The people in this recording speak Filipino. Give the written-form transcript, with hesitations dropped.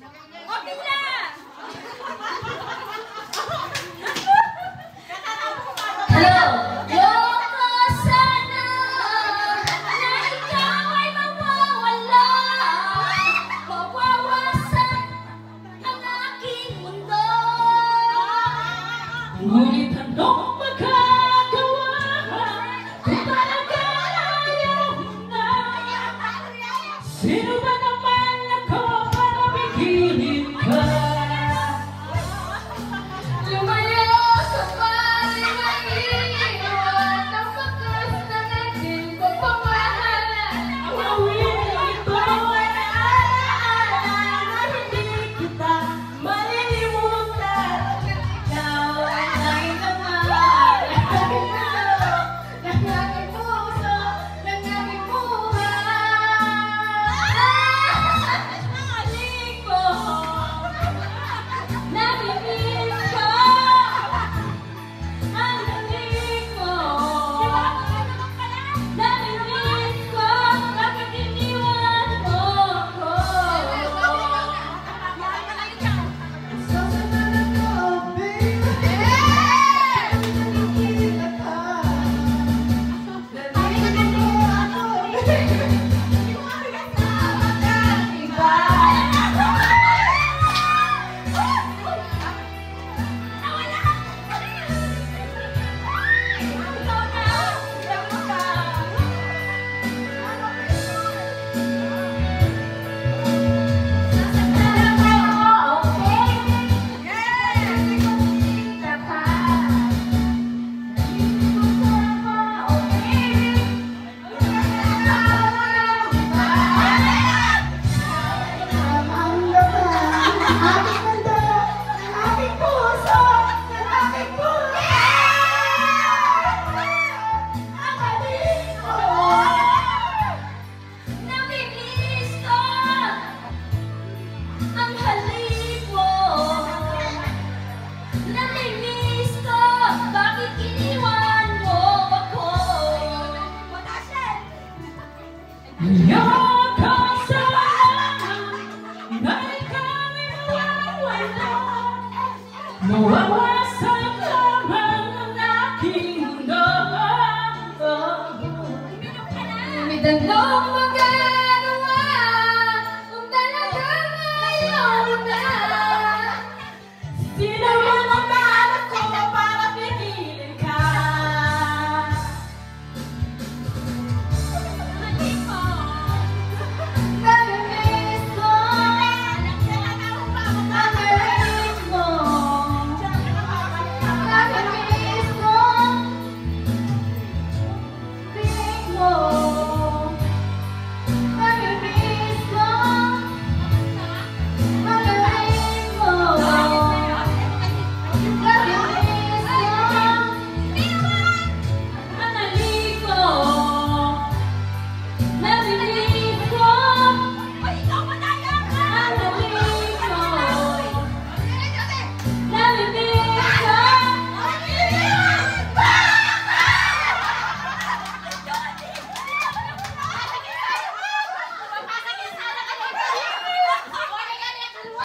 Okay na! Hello! Loko sana na ikaw ay mawawala. Mawawasan ang aking mundo. Ngunit anong magagawa kung talaga ayaw na? Sino ba naman ako para bigilin ka? Lumayo sa paring maiiwan ng bakas na naging pagpamahal. Ang awit ito ay naaalala na hindi kita malilimutan. Ikaw ay aking kamay, aking puso, ng aking puso, ng aking buhay. Maling ko, namimiss ko, ang galing ko. Namimiss ko, bakit iniwan mo ko? Namimiss ko ang halik mo. Namimiss ko, bakit iniwan mo ako? Iyak ka sa akin na ikaw ay mawawala. Mawawasan